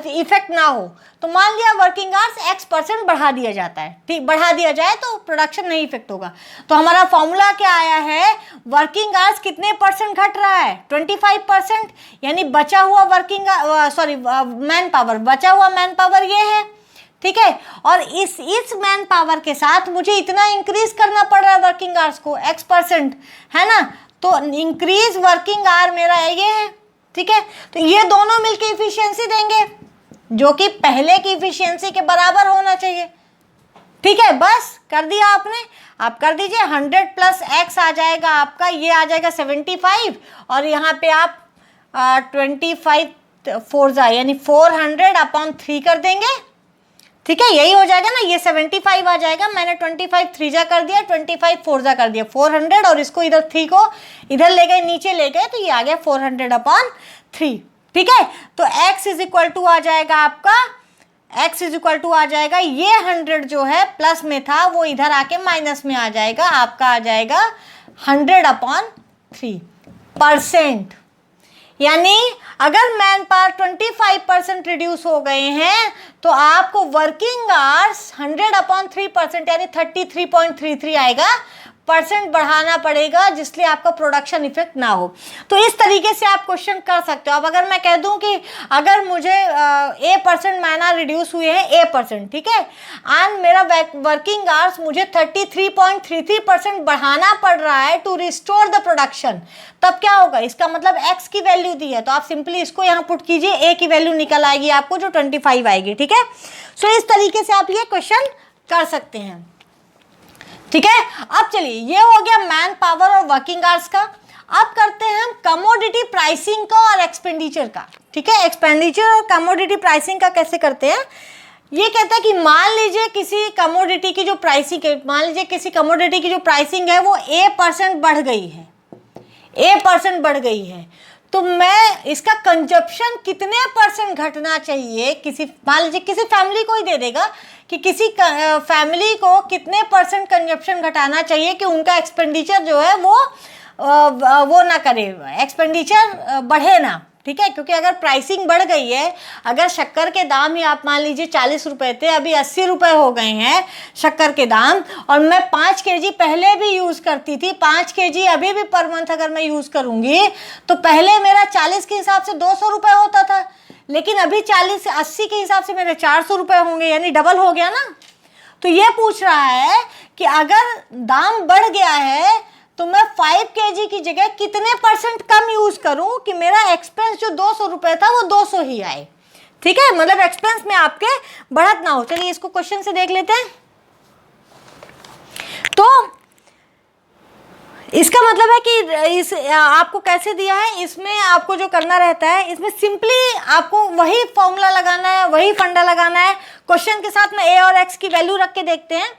इफेक्ट ना हो। तो मान लिया वर्किंग आवर्स x% बढ़ा दिया जाता है, ठीक, बढ़ा दिया जाए तो प्रोडक्शन नहीं इफेक्ट होगा। तो हमारा फॉर्मूला क्या आया है, वर्किंग आवर्स कितने परसेंट घट रहा है, 25%, यानी बचा हुआ वर्किंग मैन पावर, बचा हुआ मैन पावर ये है, ठीक है। और इस मैन पावर के साथ मुझे इतना इंक्रीज करना पड़ रहा है वर्किंग आवर्स को x%, है ना। तो इंक्रीज वर्किंग आवर मेरा ये है, ठीक है। तो ये दोनों मिलके इफिशियंसी देंगे जो कि पहले की इफिशियंसी के बराबर होना चाहिए, ठीक है। बस कर दिया आपने, आप कर दीजिए 100 प्लस x आ जाएगा आपका, ये आ जाएगा 75, और यहाँ पे आप 25 4 यानी 400 अपॉन 3 कर देंगे, ठीक है। यही हो जाएगा ना, ये 75 आ जाएगा, मैंने 25 3 जा कर दिया, 25 4 जा कर दिया 400, और इसको इधर 3 को इधर ले गए, नीचे ले गए, तो ये आ गया 400 अपॉन 3, ठीक है। तो x इज इक्वल टू आ जाएगा आपका, x इज इक्वल टू आ जाएगा, ये 100 जो है प्लस में था वो इधर आके माइनस में आ जाएगा, आपका आ जाएगा 100 अपॉन 3%। यानी अगर मैन पावर 25% रिड्यूस हो गए हैं तो आपको वर्किंग आवर्स 100 अपॉन 3% यानी 33.33 आएगा, परसेंट बढ़ाना पड़ेगा, जिसलिए आपका प्रोडक्शन इफेक्ट ना हो। तो इस तरीके से आप क्वेश्चन कर सकते हो। अब अगर मैं कह दूं कि अगर मुझे A% मैना रिड्यूस हुए हैं A%, ठीक है, एंड मेरा वर्किंग आवर्स मुझे 33.33% बढ़ाना पड़ रहा है टू रिस्टोर द प्रोडक्शन, तब क्या होगा, इसका मतलब x की वैल्यू दी है, तो आप सिंपली इसको यहाँ पुट कीजिए, a की वैल्यू निकल आएगी आपको जो 25 आएगी, ठीक है। सो इस तरीके से आप ये क्वेश्चन कर सकते हैं, ठीक है। अब चलिए, ये हो गया मैन पावर और वर्किंग आवर्स का। अब करते हैं हम कमोडिटी प्राइसिंग का और एक्सपेंडिचर का, ठीक है। एक्सपेंडिचर और कमोडिटी प्राइसिंग का कैसे करते हैं, ये कहता है कि मान लीजिए किसी कमोडिटी की जो प्राइसिंग है, मान लीजिए किसी कमोडिटी की जो प्राइसिंग है वो A% बढ़ गई है, A% बढ़ गई है, तो मैं इसका कंजप्शन कितने परसेंट घटना चाहिए, किसी मान लीजिए किसी फैमिली को ही दे देगा कि किसी फैमिली को कितने परसेंट कंजप्शन घटाना चाहिए कि उनका एक्सपेंडिचर जो है वो ना करे, एक्सपेंडिचर बढ़े ना, ठीक है। क्योंकि अगर प्राइसिंग बढ़ गई है, अगर शक्कर के दाम ही आप मान लीजिए 40 रुपए थे, अभी 80 रुपए हो गए हैं शक्कर के दाम, और मैं 5 kg पहले भी यूज़ करती थी, 5 kg अभी भी पर मंथ अगर मैं यूज़ करूँगी तो पहले मेरा 40 के हिसाब से 200 रुपये होता था, लेकिन अभी 40 से 80 के हिसाब से मेरे 400 रुपये होंगे, यानी डबल हो गया ना। तो ये पूछ रहा है कि अगर दाम बढ़ गया है तो मैं 5 kg की जगह कितने परसेंट कम यूज करूं कि मेरा एक्सपेंस जो 200 रुपये था वो 200 ही आए, ठीक है, मतलब एक्सपेंस में आपके बढ़त ना हो। चलिए इसको क्वेश्चन से देख लेते हैं। तो इसका मतलब है कि इस आपको कैसे दिया है, इसमें आपको जो करना रहता है, इसमें सिंपली आपको वही फॉर्मूला लगाना है, वही फंडा लगाना है। क्वेश्चन के साथ में a और x की वैल्यू रख के देखते हैं,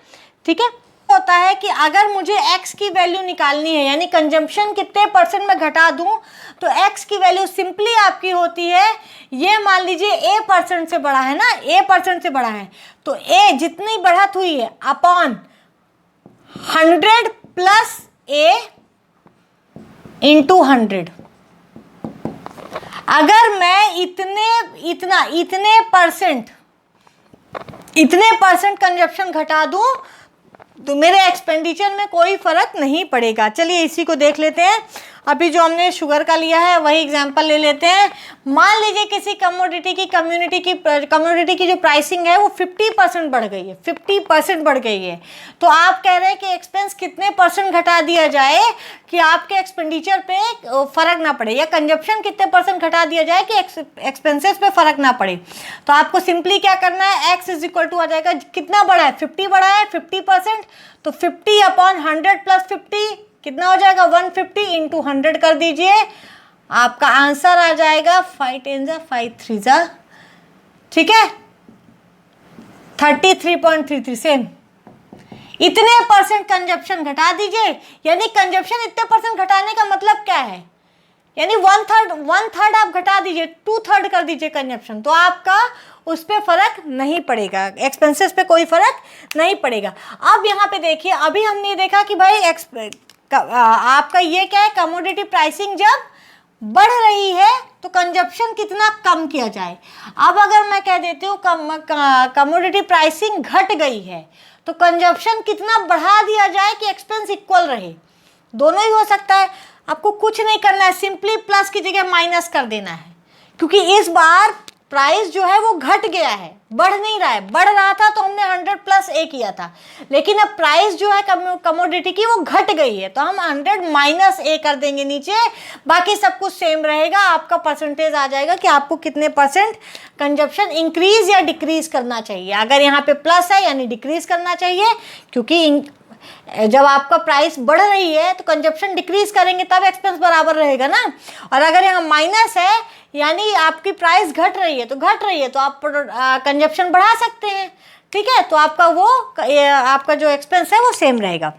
ठीक है। होता है कि अगर मुझे x की वैल्यू निकालनी है, यानी कंजम्पशन कितने परसेंट में घटा दूं, तो x की वैल्यू सिंपली आपकी होती है, ये मान लीजिए A% से बड़ा है ना, A% से बड़ा है, तो A जितनी बढ़त हुई है अपॉन 100 प्लस A इंटू 100। अगर मैं इतने परसेंट कंजप्शन घटा दूं तो मेरे एक्सपेंडिचर में कोई फर्क नहीं पड़ेगा। चलिए इसी को देख लेते हैं। अभी जो हमने शुगर का लिया है वही एग्जांपल ले लेते हैं। मान लीजिए किसी कमोडिटी की जो प्राइसिंग है वो 50% बढ़ गई है, 50% बढ़ गई है। तो आप कह रहे हैं कि एक्सपेंस कितने परसेंट घटा दिया जाए कि आपके एक्सपेंडिचर पे फर्क ना पड़े, या कंजप्शन कितने परसेंट घटा दिया जाए कि एक्सपेंसेस पे फर्क ना पड़े। तो आपको सिंपली क्या करना है, x इज इक्वल टू आ जाएगा, कितना बढ़ा है 50 बढ़ा है 50%, तो 50 अपॉन 100 प्लस 50 कितना हो जाएगा 150 इंटू 100 कर दीजिए, आपका आंसर आ जाएगा 5 10 जा 5 3 जा, ठीक है 33.33। सेम इतने परसेंट कंजप्शन घटा दीजिए, यानी कंजप्शन इतने परसेंट घटाने का मतलब क्या है, यानी वन थर्ड आप घटा दीजिए, 2/3 कर दीजिए कंजप्शन, तो आपका उस पर फर्क नहीं पड़ेगा, एक्सपेंसेस पे कोई फर्क नहीं पड़ेगा। अब यहाँ पे देखिए, अभी हमने देखा कि भाई आपका ये क्या है, कमोडिटी प्राइसिंग जब बढ़ रही है तो कंजप्शन कितना कम किया जाए। अब अगर मैं कह देती हूँ कमोडिटी प्राइसिंग घट गई है तो कंजप्शन कितना बढ़ा दिया जाए कि एक्सपेंस इक्वल रहे। दोनों ही हो सकता है, आपको कुछ नहीं करना है, सिंपली प्लस की जगह माइनस कर देना है, क्योंकि इस बार प्राइस जो है वो घट गया है, बढ़ नहीं रहा है। बढ़ रहा था तो हमने 100 प्लस ए किया था, लेकिन अब प्राइस जो है कमोडिटी की वो घट गई है तो हम 100 माइनस ए कर देंगे नीचे, बाकी सब कुछ सेम रहेगा। आपका परसेंटेज आ जाएगा कि आपको कितने परसेंट कंजप्शन इंक्रीज या डिक्रीज करना चाहिए। अगर यहाँ पे प्लस है यानी डिक्रीज करना चाहिए, क्योंकि जब आपका प्राइस बढ़ रही है तो कंजप्शन डिक्रीज करेंगे तब एक्सपेंस बराबर रहेगा ना। और अगर यहाँ माइनस है यानी आपकी प्राइस घट रही है तो आप कंजप्शन बढ़ा सकते हैं, ठीक है। तो आपका जो एक्सपेंस है वो सेम रहेगा।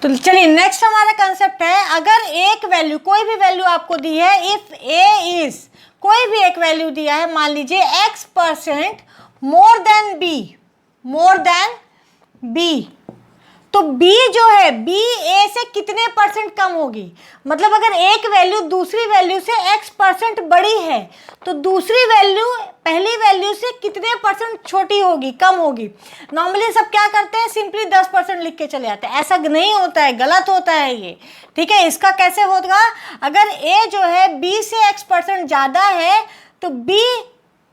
तो चलिए नेक्स्ट हमारा कंसेप्ट है, अगर एक वैल्यू, कोई भी वैल्यू आपको दी है, इफ ए इज, कोई भी एक वैल्यू दिया है, मान लीजिए x% मोर देन बी, तो b जो है b a से कितने परसेंट कम होगी। मतलब अगर एक वैल्यू दूसरी वैल्यू से x% बड़ी है तो दूसरी वैल्यू पहली वैल्यू से कितने परसेंट छोटी होगी, कम होगी। नॉर्मली सब क्या करते हैं, सिंपली 10% लिख के चले जाते हैं, ऐसा नहीं होता है, गलत होता है ये, ठीक है। इसका कैसे होगा, अगर a जो है b से x% ज़्यादा है तो b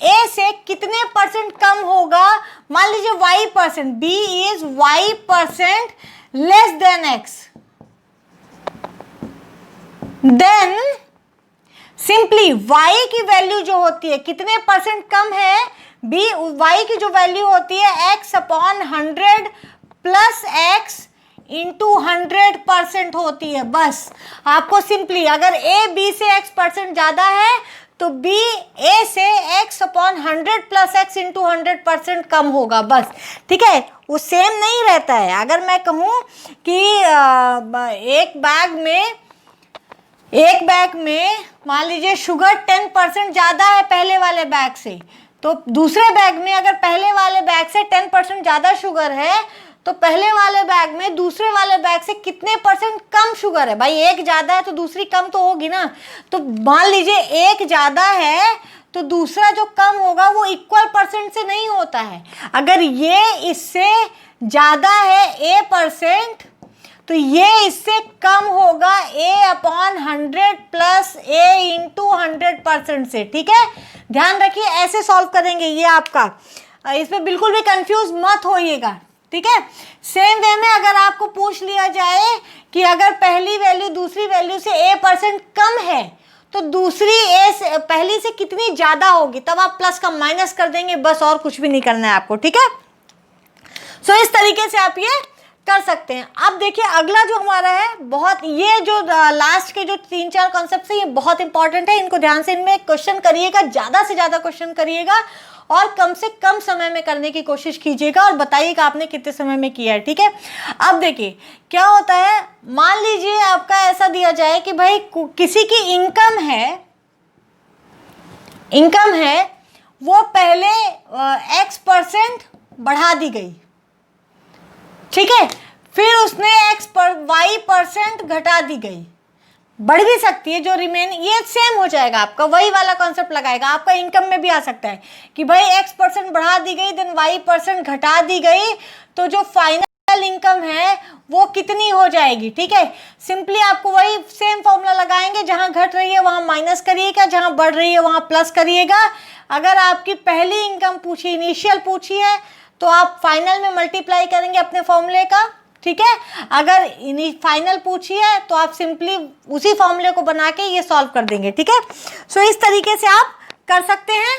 a से कितने परसेंट कम होगा। मान लीजिए y%, b is y% less than x, then simply y की वैल्यू जो होती है कितने परसेंट कम है, y की जो वैल्यू होती है x/100 प्लस x इंटू 100% होती है। बस आपको सिंपली अगर a b से x% ज़्यादा है तो b a से x/100 प्लस x इंटू 100% कम होगा, बस, ठीक है। वो सेम नहीं रहता है। अगर मैं कहूँ कि एक बैग में मान लीजिए शुगर 10% ज़्यादा है पहले वाले बैग से, तो दूसरे बैग में अगर पहले वाले बैग से 10% ज़्यादा शुगर है तो पहले वाले बैग में दूसरे वाले बैग से कितने परसेंट कम शुगर है। भाई एक ज़्यादा है तो दूसरी कम तो होगी ना। तो मान लीजिए एक ज़्यादा है तो दूसरा जो कम होगा वो इक्वल परसेंट से नहीं होता है। अगर ये इससे ज़्यादा है a% तो ये इससे कम होगा a/100 प्लस a इंटू 100% से, ठीक है। ध्यान रखिए ऐसे सॉल्व करेंगे ये आपका, इसमें बिल्कुल भी कंफ्यूज मत होइएगा, ठीक है। सेम वे में अगर आपको पूछ लिया जाए कि अगर पहली वैल्यू दूसरी वैल्यू से a% कम है तो दूसरी पहली से कितनी ज़्यादा होगी, तब आप प्लस का माइनस कर देंगे, बस, और कुछ भी नहीं करना है आपको, ठीक है। सो इस तरीके से आप ये कर सकते हैं। अब देखिए अगला जो हमारा है, बहुत, ये जो लास्ट के जो 3-4 कॉन्सेप्ट है ये बहुत इंपॉर्टेंट है, इनको ध्यान से इनमें क्वेश्चन करिएगा, ज़्यादा से ज़्यादा क्वेश्चन करिएगा और कम से कम समय में करने की कोशिश कीजिएगा और बताइएगा आपने कितने समय में किया है, ठीक है। अब देखिए क्या होता है, मान लीजिए आपका ऐसा दिया जाए कि भाई किसी की इनकम है वो पहले x% बढ़ा दी गई, ठीक है, फिर उसने y% घटा दी गई, बढ़ भी सकती है, जो रिमेन ये सेम हो जाएगा, आपका वही वाला कॉन्सेप्ट लगाएगा। आपका इनकम में भी आ सकता है कि भाई x% बढ़ा दी गई देन y% घटा दी गई, तो जो फाइनल इनकम है वो कितनी हो जाएगी, ठीक है। सिंपली आपको वही सेम फॉर्मूला लगाएंगे, जहां घट रही है वहां माइनस करिएगा, जहां बढ़ रही है वहां प्लस करिएगा। अगर आपकी पहली इनकम पूछी, इनिशियल पूछी है, तो आप फाइनल में मल्टीप्लाई करेंगे अपने फॉर्मूले का, ठीक है। अगर फाइनल पूछी है तो आप सिंपली उसी फॉर्मूले को बना के ये सॉल्व कर देंगे, ठीक है। सो इस तरीके से आप कर सकते हैं।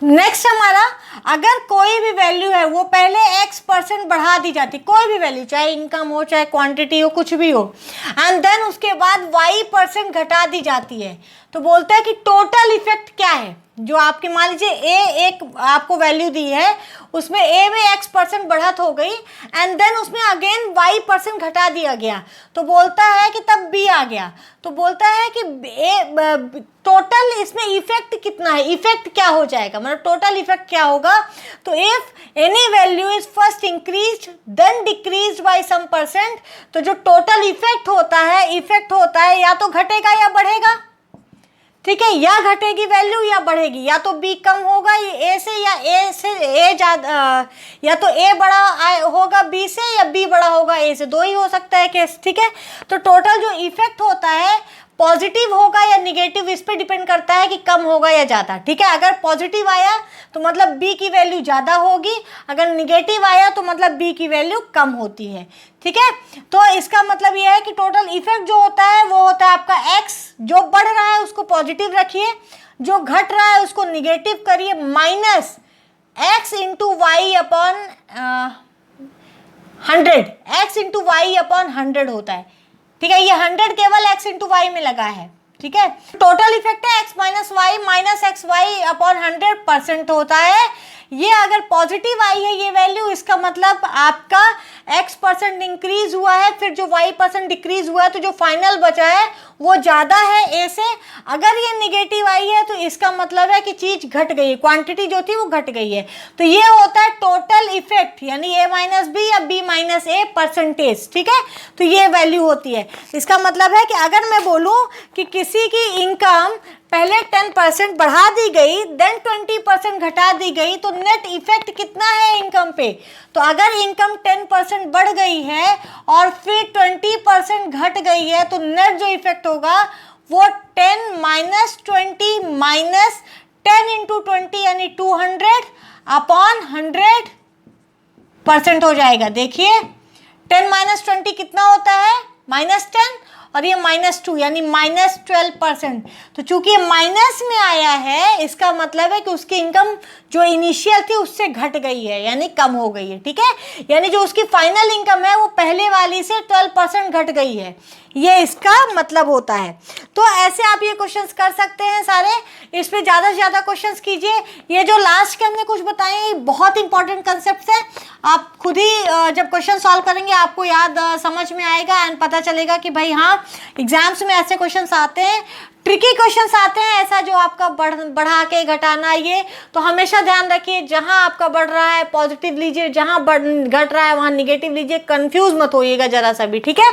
नेक्स्ट हमारा, अगर कोई भी वैल्यू है वो पहले x% बढ़ा दी जाती, कोई भी वैल्यू, चाहे इनकम हो चाहे क्वांटिटी हो कुछ भी हो, एंड देन उसके बाद y% घटा दी जाती है, तो बोलते हैं कि टोटल इफेक्ट क्या है। जो आपकी मान लीजिए ए एक आपको वैल्यू दी है, उसमें ए में x% बढ़त हो गई एंड देन उसमें अगेन y% घटा दिया गया, तो बोलता है कि तब b आ गया, तो बोलता है कि टोटल इसमें इफेक्ट कितना है, इफेक्ट क्या हो जाएगा, मतलब टोटल इफेक्ट क्या होगा। तो if any value is first increased then decreased by some %, तो जो टोटल इफेक्ट होता है या तो घटेगा या बढ़ेगा, ठीक है, या घटेगी वैल्यू या बढ़ेगी, या तो बी कम होगा ए से, या ए से ए ज्यादा, या तो ए बड़ा होगा बी से या बी बड़ा होगा ए से, दो ही हो सकता है केस, ठीक है। तो टोटल जो इफेक्ट होता है पॉजिटिव होगा या निगेटिव, इस पे डिपेंड करता है कि कम होगा या ज़्यादा, ठीक है। अगर पॉजिटिव आया तो मतलब बी की वैल्यू ज़्यादा होगी, अगर निगेटिव आया तो मतलब बी की वैल्यू कम होती है, ठीक है। तो इसका मतलब यह है कि टोटल इफेक्ट जो होता है वो होता है आपका एक्स, जो बढ़ रहा है उसको पॉजिटिव रखिए, जो घट रहा है उसको निगेटिव करिए, minus x into y upon 100, x into y upon 100 होता है, ठीक है। ये 100 केवल x इंटू वाई में लगा है, ठीक है। टोटल इफेक्ट है x minus y minus x y upon 100% होता है। ये अगर पॉजिटिव आई है ये वैल्यू, इसका मतलब आपका x% इंक्रीज हुआ है, फिर जो y% डिक्रीज हुआ है, तो जो फाइनल बचा है वो ज़्यादा है a से। अगर ये निगेटिव आई है तो इसका मतलब है कि चीज़ घट गई है, क्वांटिटी जो थी वो घट गई है। तो ये होता है टोटल इफेक्ट, यानी a माइनस बी या b माइनस ए %, ठीक है। तो ये वैल्यू होती है। इसका मतलब है कि अगर मैं बोलूँ कि किसी की इनकम पहले 10% बढ़ा दी गई, देन 20% घटा दी गई, तो नेट इफेक्ट कितना है इनकम पे। तो अगर इनकम 10% बढ़ गई है और फिर 20% घट गई है, तो नेट जो इफेक्ट होगा वो 10 माइनस 20 माइनस 10 इंटू 20 यानी 200 अपॉन 100% हो जाएगा। देखिए 10 माइनस 20 कितना होता है, -10, और ये -2 यानी -12%। तो चूंकि ये माइनस में आया है, इसका मतलब है कि उसकी इनकम जो इनिशियल थी उससे घट गई है, यानी कम हो गई है, ठीक है। यानी जो उसकी फाइनल इनकम है वो पहले वाली से 12% घट गई है, ये इसका मतलब होता है। तो ऐसे आप ये क्वेश्चंस कर सकते हैं सारे, इस पे ज़्यादा से ज़्यादा क्वेश्चंस कीजिए। ये जो लास्ट के हमने कुछ बताए बहुत इंपॉर्टेंट कंसेप्ट है, आप खुद ही जब क्वेश्चन सॉल्व करेंगे आपको याद समझ में आएगा एंड पता चलेगा कि भाई हाँ एग्जाम्स में ऐसे क्वेश्चंस आते हैं, ट्रिकी क्वेश्चंस आते हैं, ऐसा जो आपका बढ़ा के घटाना, ये तो हमेशा ध्यान रखिए। जहां आपका बढ़ रहा है पॉजिटिव लीजिए, जहां घट रहा है वहां निगेटिव लीजिए, कंफ्यूज मत होइएगा जरा सा भी, ठीक है।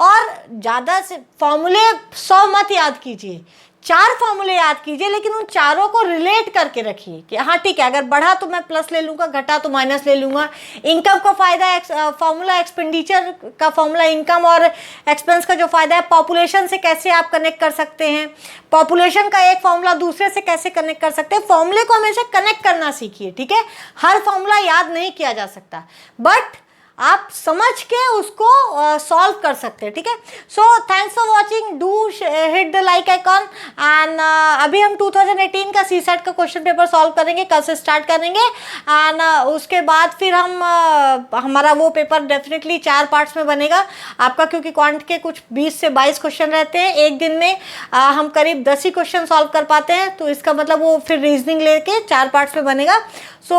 और ज़्यादा से फॉर्मूले 100 मत याद कीजिए, 4 फॉर्मूले याद कीजिए, लेकिन उन चारों को रिलेट करके रखिए कि हाँ ठीक है, अगर बढ़ा तो मैं प्लस ले लूँगा, घटा तो माइनस ले लूँगा। इनकम का फ़ायदा फॉर्मूला, एक्सपेंडिचर का फॉर्मूला, इनकम और एक्सपेंस का जो फ़ायदा है, पॉपुलेशन से कैसे आप कनेक्ट कर सकते हैं, पॉपुलेशन का एक फॉर्मूला दूसरे से कैसे कनेक्ट कर सकते हैं। फॉर्मूले को हमेशा कनेक्ट करना सीखिए, ठीक है। हर फॉर्मूला याद नहीं किया जा सकता, बट आप समझ के उसको सॉल्व कर सकते हैं, ठीक है। So thanks for watching, do hit the like icon and अभी हम 2018 का सीसेट का क्वेश्चन पेपर सॉल्व करेंगे, कल से स्टार्ट करेंगे एंड उसके बाद फिर हम हमारा वो पेपर डेफिनेटली 4 पार्ट्स में बनेगा आपका, क्योंकि क्वांट के कुछ 20 से 22 क्वेश्चन रहते हैं एक दिन में, हम करीब 10 ही क्वेश्चन सॉल्व कर पाते हैं, तो इसका मतलब वो फिर रीजनिंग लेके 4 पार्ट्स में बनेगा। So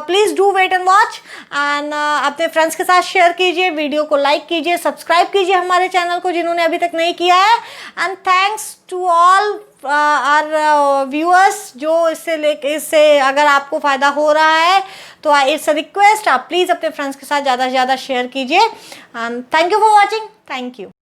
please do wait and watch and अपने फ्रेंड्स के साथ शेयर कीजिए, वीडियो को लाइक कीजिए, सब्सक्राइब कीजिए हमारे चैनल को जिन्होंने अभी तक नहीं किया है। And thanks to all our viewers, जो इससे अगर आपको फ़ायदा हो रहा है तो इट्स अ रिक्वेस्ट, आप प्लीज़ अपने फ्रेंड्स के साथ ज़्यादा से ज़्यादा शेयर कीजिए। And thank you for watching, thank you.